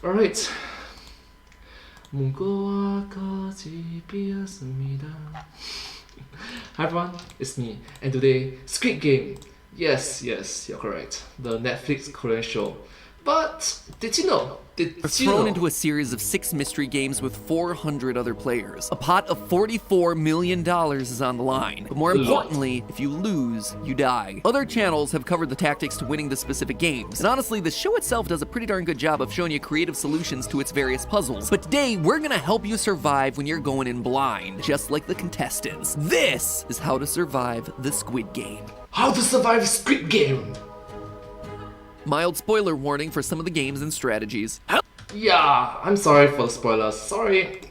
Alright. 문고와까지 비었습니다. Hi everyone, it's me, and today, Squid Game. Yes, you're correct. The Netflix Korean show. But did you know? Thrown into a series of 6 mystery games with 400 other players. A pot of $44 million is on the line. But more importantly, if you lose, you die. Other channels have covered the tactics to winning the specific games. And honestly, the show itself does a pretty darn good job of showing you creative solutions to its various puzzles. But today, we're gonna help you survive when you're going in blind, just like the contestants. This is how to survive the Squid Game. How to survive Squid Game? Mild spoiler warning for some of the games and strategies. Yeah, I'm sorry for the spoilers. Sorry.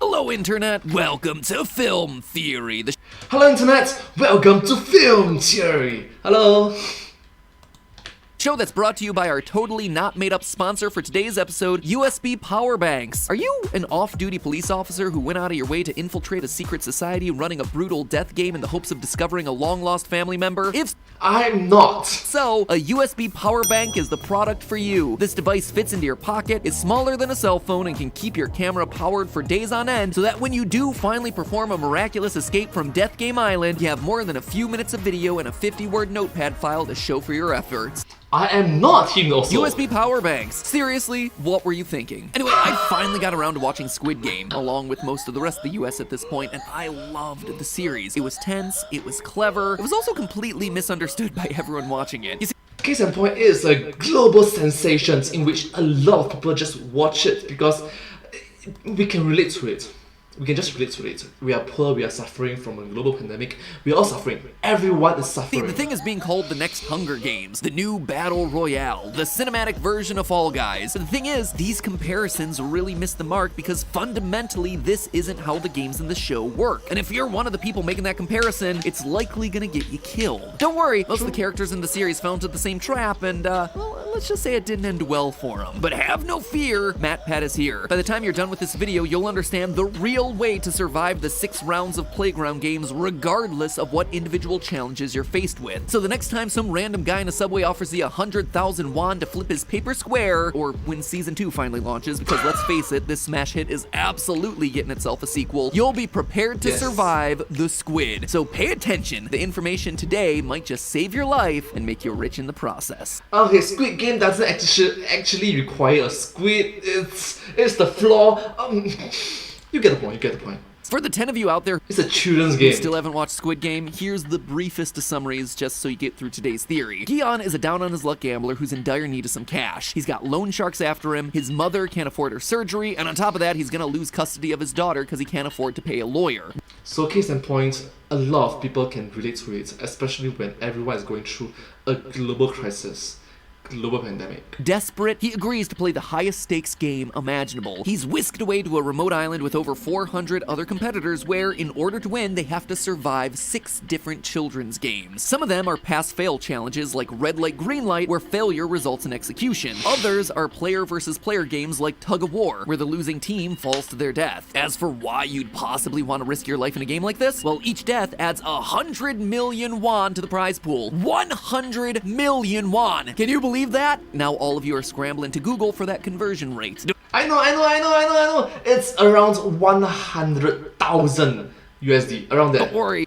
Hello, Internet. Welcome to Film Theory. Hello, Internet. Welcome to Film Theory. Hello. Show that's brought to you by our totally not made up sponsor for today's episode, USB power banks. Are you an off-duty police officer who went out of your way to infiltrate a secret society running a brutal death game in the hopes of discovering a long-lost family member? If I'm not. so, a USB power bank is the product for you. This device fits into your pocket, is smaller than a cell phone, and can keep your camera powered for days on end, so that when you do finally perform a miraculous escape from Death Game Island, you have more than a few minutes of video and a 50-word notepad file to show for your efforts. I am not him also. USB power banks. Seriously, what were you thinking? Anyway, I finally got around to watching Squid Game, along with most of the rest of the US at this point, and I loved the series. It was tense, it was clever, it was also completely misunderstood by everyone watching it. You see, Case in point is a global sensation in which a lot of people just watch it because we can relate to it. We can just relate to it. We are poor, we are suffering from a global pandemic. We are all suffering. Everyone is suffering. the thing is being called the next Hunger Games, the new Battle Royale, the cinematic version of Fall Guys. The thing is, these comparisons really miss the mark because fundamentally, this isn't how the games in the show work. And if you're one of the people making that comparison, it's likely gonna get you killed. Don't worry, most of the characters in the series fell into the same trap and, well, let's just say it didn't end well for them. But have no fear, MatPat is here. By the time you're done with this video, you'll understand the real way to survive the 6 rounds of playground games regardless of what individual challenges you're faced with. So the next time some random guy in a subway offers you 100,000 won to flip his paper square, or when season 2 finally launches, because let's face it, this smash hit is absolutely getting itself a sequel, you'll be prepared to survive the Squid. So pay attention. The information today might just save your life and make you rich in the process. Okay, Squid Game doesn't actually require a squid. It's the flaw. You get the point. For the 10 of you out there It's a children's who game. still haven't watched Squid Game, here's the briefest of summaries just so you get through today's theory. Gion is a down-on-his-luck gambler who's in dire need of some cash. He's got loan sharks after him, his mother can't afford her surgery, and on top of that, he's gonna lose custody of his daughter because he can't afford to pay a lawyer. So case in point, a lot of people can relate to it, especially when everyone is going through a global crisis. Global pandemic. Desperate, he agrees to play the highest stakes game imaginable. He's whisked away to a remote island with over 400 other competitors where, in order to win, they have to survive 6 different children's games. Some of them are pass-fail challenges like red light, green light, where failure results in execution. Others are player versus player games like tug of war, where the losing team falls to their death. As for why you'd possibly want to risk your life in a game like this, well, each death adds 100 million won to the prize pool. 100 million won! Can you believe that? Now all of you are scrambling to Google for that conversion rate. I know. It's around 100,000 USD, around there. Don't worry.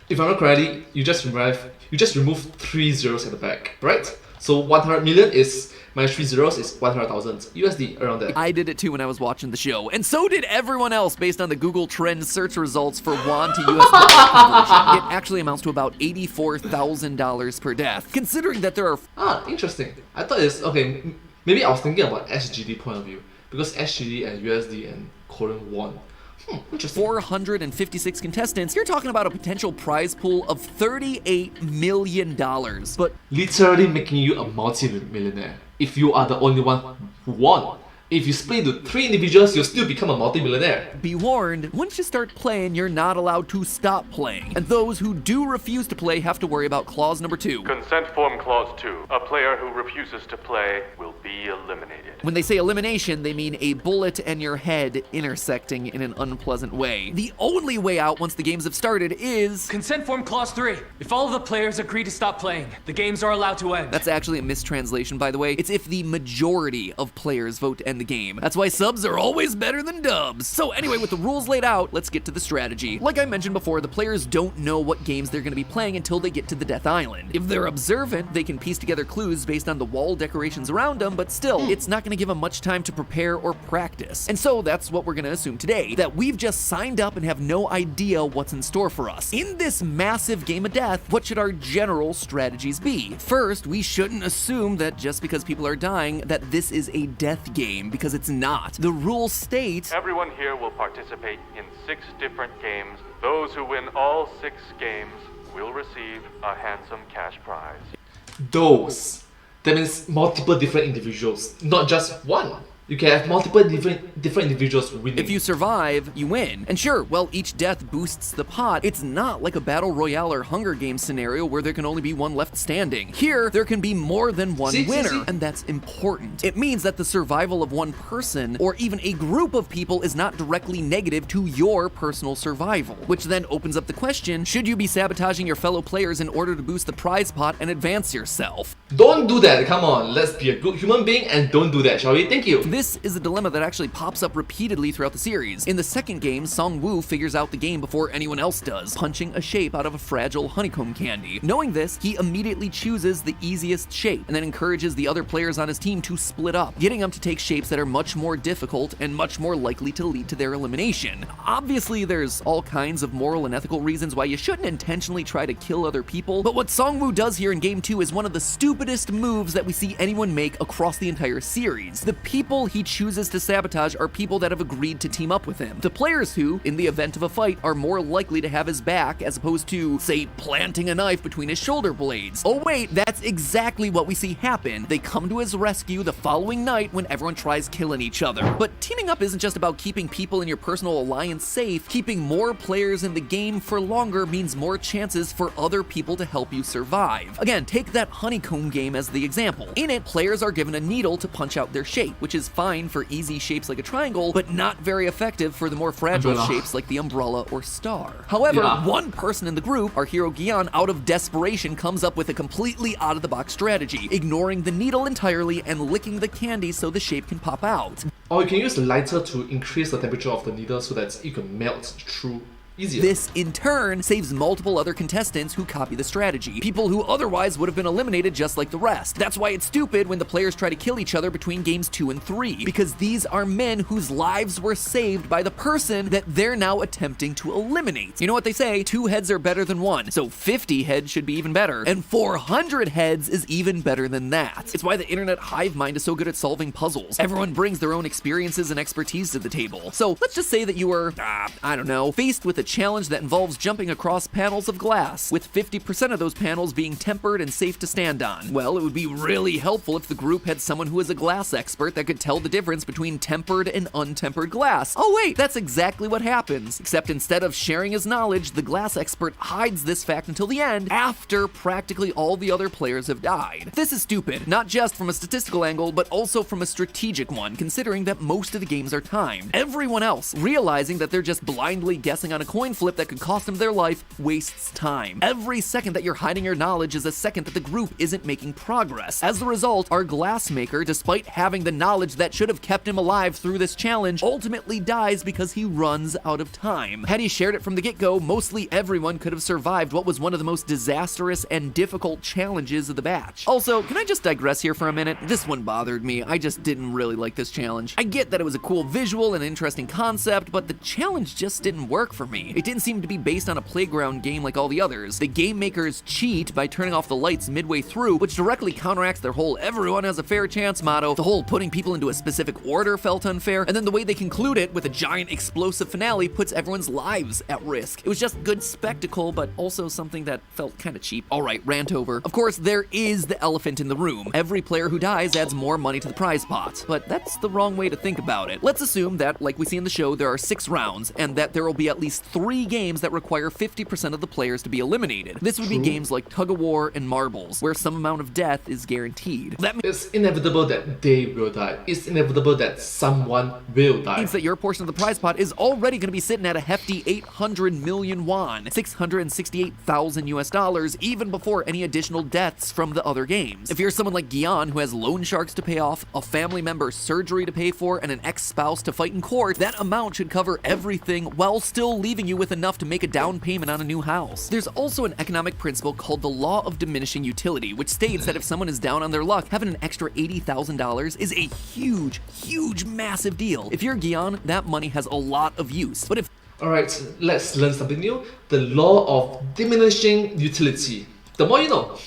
If I'm not correctly, you just remove 3 zeros at the back, right? So 100 million is minus 3 zeros is 100,000 USD, around there. I did it too when I was watching the show, and so did everyone else based on the Google Trends search results for won to US dollar conversion. It actually amounts to about $84,000 per death, considering that there are Interesting. I thought it's okay. Maybe I was thinking about SGD point of view because SGD and USD and Korean won. Interesting. 456 contestants. You're talking about a potential prize pool of $38 million. But Literally making you a multi-millionaire if you are the only one who won. If you split into 3 individuals, you'll still become a multimillionaire. Be warned, once you start playing, you're not allowed to stop playing. And those who do refuse to play have to worry about clause number 2. Consent form clause 2. A player who refuses to play will be eliminated. When they say elimination, they mean a bullet and your head intersecting in an unpleasant way. The only way out once the games have started is... Consent form clause 3. If all of the players agree to stop playing, the games are allowed to end. That's actually a mistranslation, by the way. It's if the majority of players vote to end the game. That's why subs are always better than dubs. So anyway, with the rules laid out, let's get to the strategy. Like I mentioned before, the players don't know what games they're going to be playing until they get to the Death Island. If they're observant, they can piece together clues based on the wall decorations around them, but still, it's not going to give them much time to prepare or practice. And so that's what we're going to assume today, that we've just signed up and have no idea what's in store for us. In this massive game of death, what should our general strategies be? First, we shouldn't assume that just because people are dying, that this is a death game, because it's not. The rules state... Everyone here will participate in 6 different games. Those who win all 6 games will receive a handsome cash prize. Those. That means multiple different individuals, not just one. You can have multiple different individuals winning. If you survive, you win. And sure, while each death boosts the pot, it's not like a Battle Royale or Hunger Games scenario where there can only be one left standing. Here, there can be more than one winner, and that's important. It means that the survival of one person, or even a group of people, is not directly negative to your personal survival. Which then opens up the question, should you be sabotaging your fellow players in order to boost the prize pot and advance yourself? Don't do that, come on. Let's be a good human being and don't do that, shall we? Thank you. This is a dilemma that actually pops up repeatedly throughout the series. In the second game, Song-woo figures out the game before anyone else does, punching a shape out of a fragile honeycomb candy. Knowing this, he immediately chooses the easiest shape, and then encourages the other players on his team to split up, getting them to take shapes that are much more difficult and much more likely to lead to their elimination. Obviously, there's all kinds of moral and ethical reasons why you shouldn't intentionally try to kill other people, but what Song-woo does here in Game 2 is one of the stupidest moves that we see anyone make across the entire series. The people he chooses to sabotage are people that have agreed to team up with him. The players who, in the event of a fight, are more likely to have his back as opposed to, say, planting a knife between his shoulder blades. Oh wait, that's exactly what we see happen. They come to his rescue the following night when everyone tries killing each other. But teaming up isn't just about keeping people in your personal alliance safe. Keeping more players in the game for longer means more chances for other people to help you survive. Again, take that honeycomb game as the example. In it, players are given a needle to punch out their shape, which is fine for easy shapes like a triangle, but not very effective for the more fragile shapes like the umbrella or star. However, one person in the group, our hero Gian, out of desperation comes up with a completely out-of-the-box strategy, ignoring the needle entirely and licking the candy so the shape can pop out. Or you can use the lighter to increase the temperature of the needle so that it can melt through easier. This, in turn, saves multiple other contestants who copy the strategy. People who otherwise would have been eliminated just like the rest. That's why it's stupid when the players try to kill each other between games 2 and 3. Because these are men whose lives were saved by the person that they're now attempting to eliminate. You know what they say, 2 heads are better than 1. So 50 heads should be even better. And 400 heads is even better than that. It's why the internet hive mind is so good at solving puzzles. Everyone brings their own experiences and expertise to the table. So let's just say that you were, I don't know, faced with a challenge that involves jumping across panels of glass, with 50% of those panels being tempered and safe to stand on. Well, it would be really helpful if the group had someone who is a glass expert that could tell the difference between tempered and untempered glass. Oh wait, that's exactly what happens. Except instead of sharing his knowledge, the glass expert hides this fact until the end, after practically all the other players have died. This is stupid, not just from a statistical angle, but also from a strategic one, considering that most of the games are timed. Everyone else, realizing that they're just blindly guessing on a coin flip that could cost them their life, wastes time. Every second that you're hiding your knowledge is a second that the group isn't making progress. As a result, our glassmaker, despite having the knowledge that should have kept him alive through this challenge, ultimately dies because he runs out of time. Had he shared it from the get-go, mostly everyone could have survived what was one of the most disastrous and difficult challenges of the batch. Also, can I just digress here for a minute? This one bothered me. I just didn't really like this challenge. I get that it was a cool visual and interesting concept, but the challenge just didn't work for me. money. It didn't seem to be based on a playground game like all the others. The game makers cheat by turning off the lights midway through, which directly counteracts their whole everyone has a fair chance motto. The whole putting people into a specific order felt unfair, and then the way they conclude it with a giant explosive finale puts everyone's lives at risk. It was just good spectacle, but also something that felt kind of cheap. Alright, rant over. Of course, there is the elephant in the room. Every player who dies adds more money to the prize pot, but that's the wrong way to think about it. Let's assume that, like we see in the show, there are 6 rounds, and that there will be at least 3 games that require 50% of the players to be eliminated. This would be games like Tug of War and Marbles, where some amount of death is guaranteed. That It's inevitable that they will die. It's inevitable that someone will die. means that your portion of the prize pot is already going to be sitting at a hefty 800 million won, 668,000 US dollars, even before any additional deaths from the other games. If you're someone like Gian who has loan sharks to pay off, a family member's surgery to pay for, and an ex-spouse to fight in court, that amount should cover everything while still leaving you with enough to make a down payment on a new house. There's also an economic principle called the law of diminishing utility, which states that if someone is down on their luck, having an extra $80,000 is a huge, massive deal. If you're Gian, that money has a lot of use. But if Alright, let's learn something new. The law of diminishing utility. The more you know.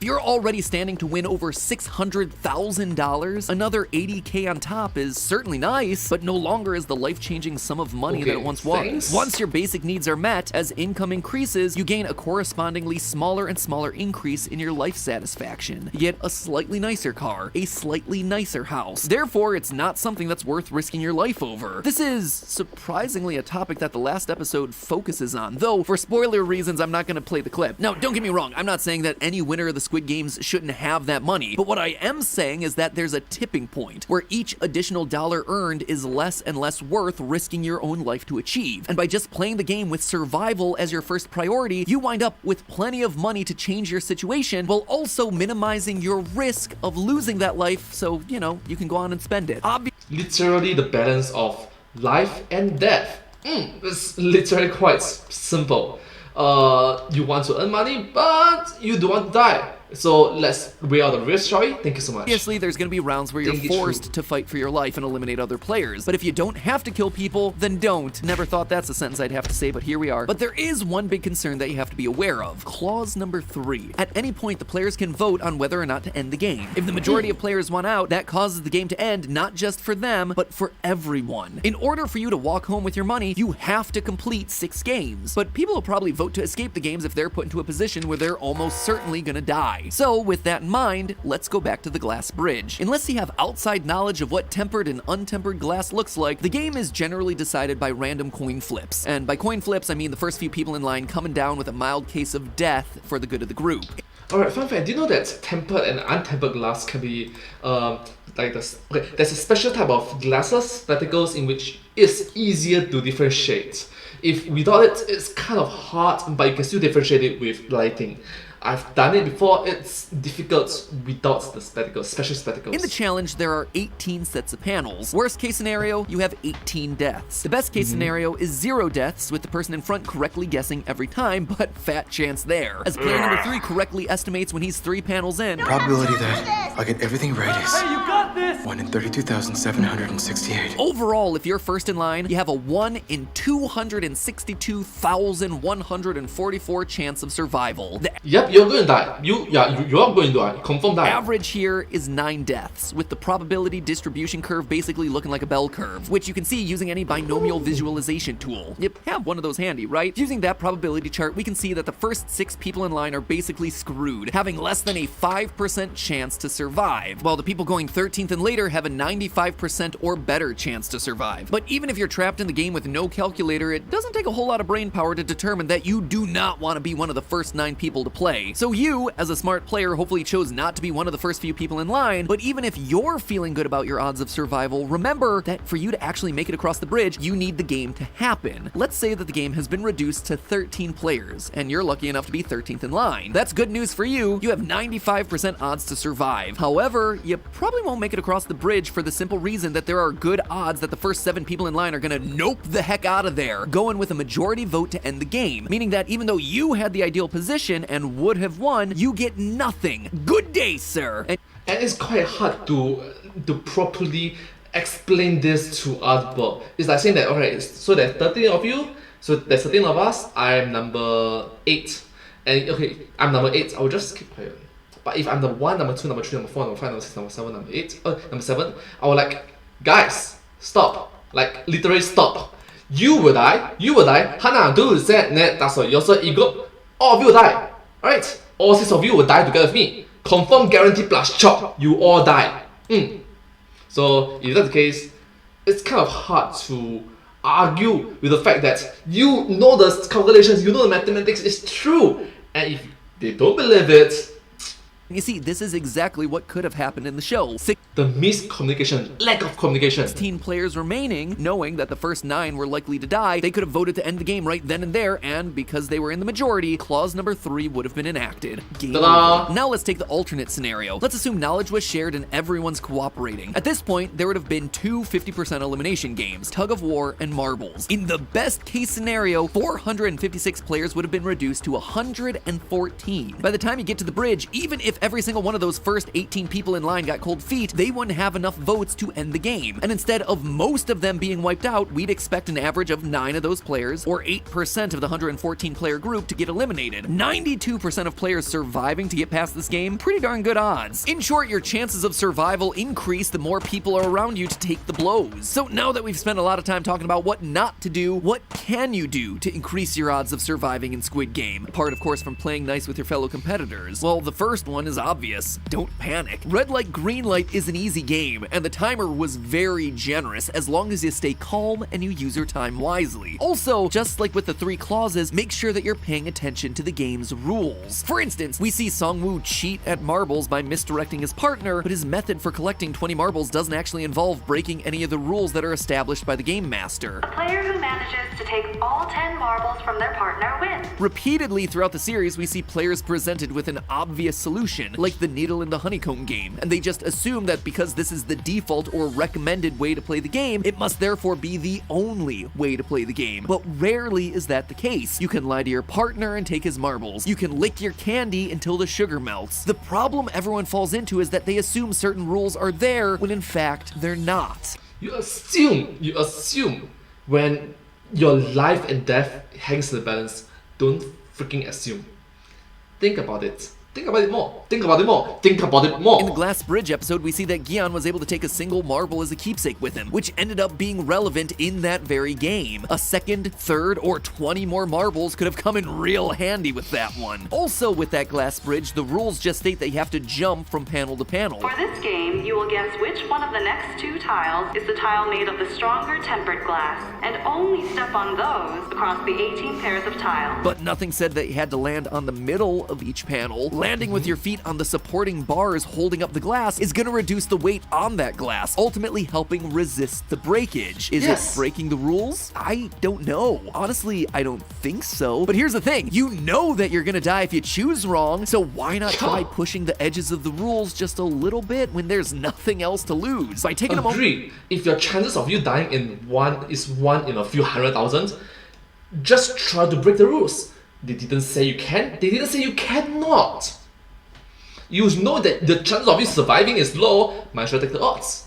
you're already standing to win over $600,000, another $80K on top is certainly nice, but no longer is the life-changing sum of money that it once was. Once your basic needs are met, as income increases, you gain a correspondingly smaller and smaller increase in your life satisfaction. You get a slightly nicer car, a slightly nicer house. Therefore, it's not something that's worth risking your life over. This is surprisingly a topic that the last episode focuses on, though for spoiler reasons, I'm not gonna play the clip. Now, don't get me wrong, I'm not saying that any winner of the Squid Games shouldn't have that money, but what I am saying is that there's a tipping point where each additional dollar earned is less and less worth risking your own life to achieve. And by just playing the game with survival as your first priority, you wind up with plenty of money to change your situation while also minimizing your risk of losing that life, so, you know, you can go on and spend it. Literally the balance of life and death. It's literally quite simple. You want to earn money, but you don't want to die. So let's weigh out the risk, shall we? Thank you so much. Obviously, there's going to be rounds where you're forced to fight for your life and eliminate other players. But if you don't have to kill people, then don't. Never thought that's a sentence I'd have to say, but here we are. But there is one big concern that you have to be aware of. Clause number 3. At any point, the players can vote on whether or not to end the game. If the majority of players want out, that causes the game to end not just for them, but for everyone. In order for you to walk home with your money, you have to complete 6 games. But people will probably vote to escape the games if they're put into a position where they're almost certainly gonna die. So with that in mind, let's go back to the glass bridge. Unless you have outside knowledge of what tempered and untempered glass looks like, the game is generally decided by random coin flips. And by coin flips, I mean the first few people in line coming down with a mild case of death for the good of the group. Alright, fun fact, do you know that tempered and untempered glass can be like this? Okay, there's a special type of glasses, spectacles, in which it's easier to differentiate. If without it, it's kind of hard, but you can still differentiate it with lighting. I've done it before, it's difficult without the spectacles, special spectacles. In the challenge, there are 18 sets of panels. Worst case scenario, you have 18 deaths. The best case scenario is 0 deaths, with the person in front correctly guessing every time, but fat chance there. As player number 3 correctly estimates when he's 3 panels in. Probability that I get everything right is Hey, you got this! 1 in 32,768. Overall, if you're first in line, you have a 1 in 262,144 chance of survival. The Yep, you're going to die. You are going to die. Confirm die. average here is 9 deaths, with the probability distribution curve basically looking like a bell curve, which you can see using any binomial visualization tool. You have one of those handy, right? Using that probability chart, we can see that the first 6 people in line are basically screwed, having less than a 5% chance to survive, while the people going 13th and later have a 95% or better chance to survive. But even if you're trapped in the game with no calculator, it doesn't take a whole lot of brain power to determine that you do not want to be one of the first 9 people to play. So you, as a smart player, hopefully chose not to be one of the first few people in line, but even if you're feeling good about your odds of survival, remember that for you to actually make it across the bridge, you need the game to happen. Let's say that the game has been reduced to 13 players, and you're lucky enough to be 13th in line. That's good news for you. You have 95% odds to survive. However, you probably won't make it across the bridge for the simple reason that there are good odds that the first 7 people in line are gonna nope the heck out of there, going with a majority vote to end the game, meaning that even though you had the ideal position and would have won, you get nothing. Good day, sir. And it's quite hard to properly explain this to other people. It's like saying that, alright, so there's 13 of you, So there's 13 of us. I'm number 8. And okay, I'm number 8. I will just keep quiet. But if I'm number 1, number 2, number 3, number 4, number 5, number 6, number 7, number 8, number 7, I will like, guys, stop. Like literally stop. You will die. Hana, do, Z, net, that's all. You're so ego. All of you will die. Alright? All 6 of you will die together with me. Confirm, guarantee, plus chop. You all die. So if that's the case, it's kind of hard to argue with the fact that you know the calculations, you know the mathematics is true. And if they don't believe it, You see, this is exactly what could have happened in the show. the miscommunication, lack of communication. 16 players remaining, knowing that the first 9 were likely to die, they could have voted to end the game right then and there, and because they were in the majority, clause number 3 would have been enacted. Game Ta-da! over. Now let's take the alternate scenario. Let's assume knowledge was shared and everyone's cooperating. At this point, there would have been 2 50% elimination games, Tug of War and Marbles. In the best case scenario, 456 players would have been reduced to 114. By the time you get to the bridge, even if every single one of those first 18 people in line got cold feet, they wouldn't have enough votes to end the game. And instead of most of them being wiped out, we'd expect an average of 9 of those players, or 8% of the 114 player group, to get eliminated. 92% of players surviving to get past this game, pretty darn good odds. In short, your chances of survival increase the more people are around you to take the blows. So now that we've spent a lot of time talking about what not to do, what can you do to increase your odds of surviving in Squid Game? Apart, of course, from playing nice with your fellow competitors. Well, the first one is obvious. Don't panic. Red light, green light is an easy game, and the timer was very generous as long as you stay calm and you use your time wisely. Also, just like with the 3 clauses, make sure that you're paying attention to the game's rules. For instance, we see Songwoo cheat at marbles by misdirecting his partner, but his method for collecting 20 marbles doesn't actually involve breaking any of the rules that are established by the game master. The player who manages to take all 10 marbles from their partner wins. Repeatedly throughout the series, we see players presented with an obvious solution, like the needle in the honeycomb game, and they just assume that because this is the default or recommended way to play the game, it must therefore be the only way to play the game. But rarely is that the case. You can lie to your partner and take his marbles. You can lick your candy until the sugar melts. The problem everyone falls into is that they assume certain rules are there when in fact they're not. You assume when your life and death hangs in the balance. Don't freaking assume. Think about it. Think about it more. Think about it more. Think about it more. In the Glass Bridge episode, we see that Gyeon was able to take a single marble as a keepsake with him, which ended up being relevant in that very game. A second, third, or 20 more marbles could have come in real handy with that one. Also with that Glass Bridge, the rules just state that you have to jump from panel to panel. For this game, you will guess which one of the next 2 tiles is the tile made of the stronger tempered glass, and only step on those across the 18 pairs of tiles. But nothing said that you had to land on the middle of each panel. Landing with your feet on the supporting bars holding up the glass is going to reduce the weight on that glass, ultimately helping resist the breakage. Is it breaking the rules? I don't know. Honestly, I don't think so. But here's the thing. You know that you're going to die if you choose wrong, so why not try pushing the edges of the rules just a little bit when there's nothing else to lose? By taking a moment... Agree. If your chances of you dying in one in a few 100,000, just try to break the rules. They didn't say you can. They didn't say you cannot. You know that the chance of you surviving is low. Might as well take the odds.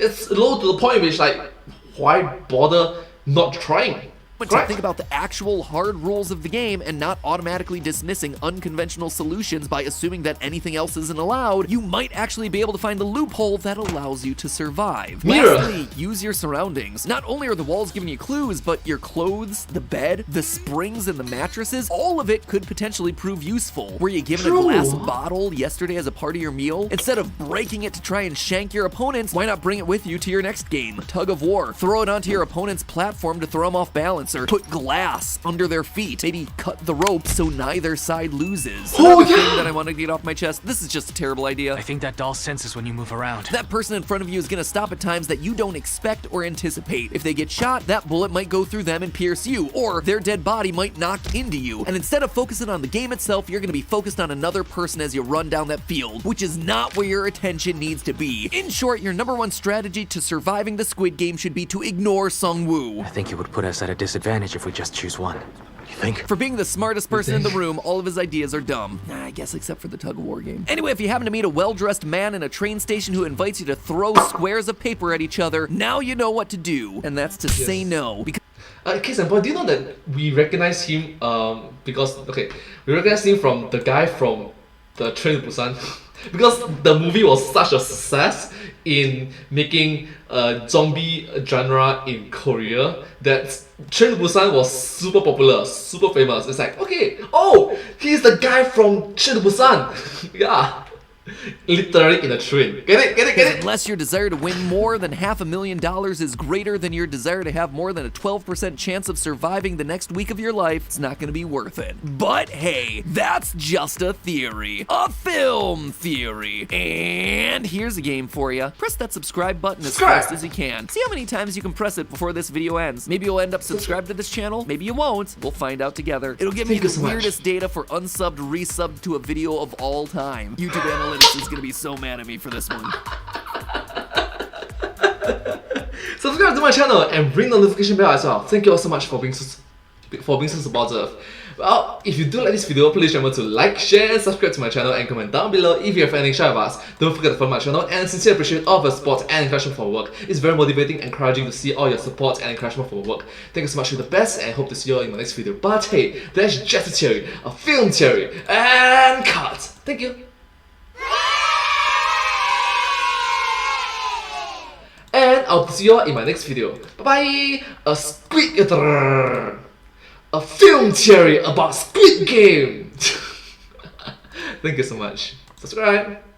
It's low to the point which, like, why bother not trying? To think about the actual hard rules of the game and not automatically dismissing unconventional solutions by assuming that anything else isn't allowed, you might actually be able to find a loophole that allows you to survive. Mirror. Lastly, use your surroundings. Not only are the walls giving you clues, but your clothes, the bed, the springs, and the mattresses, all of it could potentially prove useful. Were you given a glass bottle yesterday as a part of your meal? Instead of breaking it to try and shank your opponents, why not bring it with you to your next game? Tug of War. Throw it onto your opponent's platform to throw them off balance, or put glass under their feet. Maybe cut the rope so neither side loses. Another thing that I want to get off my chest, this is just a terrible idea. I think that doll senses when you move around. That person in front of you is going to stop at times that you don't expect or anticipate. If they get shot, that bullet might go through them and pierce you, or their dead body might knock into you. And instead of focusing on the game itself, you're going to be focused on another person as you run down that field, which is not where your attention needs to be. In short, your number 1 strategy to surviving the Squid Game should be to ignore Songwoo. I think it would put us at a disadvantage if we just choose one. You think? For being the smartest person in the room, all of his ideas are dumb. I guess except for the tug-of-war game. Anyway, if you happen to meet a well-dressed man in a train station who invites you to throw squares of paper at each other, now you know what to do, and that's to say no. Because Case in point, do you know that we recognize him because, okay, we recognize him from the guy from the Train to Busan because the movie was such a success in making a zombie genre in Korea that Train to Busan was super popular, super famous. It's like, okay, oh, he's the guy from Train to Busan. Yeah. Literally in a train. Get it? Get it? Get it? unless your desire to win more than $500,000 is greater than your desire to have more than a 12% chance of surviving the next week of your life, it's not gonna be worth it. But hey, that's just a theory. A film theory. And here's a game for you. Press that subscribe button as fast as you can. See how many times you can press it before this video ends. Maybe you'll end up subscribed to this channel, maybe you won't. We'll find out together. It'll give me the weirdest data for unsubbed, resubbed to a video of all time. YouTube analytics is gonna be so mad at me for this one. Subscribe to my channel and ring the notification bell as well. Thank you all so much for being so supportive. Well, if you do like this video, please remember to like, share, subscribe to my channel and comment down below if you have anything to share with us. Don't forget to follow my channel and sincerely appreciate all of your support and encouragement for work. It's very motivating and encouraging to see all your support and encouragement for work. Thank you so much for the best and hope to see you all in my next video. But hey, that's just a theory, a film theory, and cut! Thank you! And I'll see you all in my next video. Bye bye! A film theory about Squid Game! Thank you so much. Subscribe!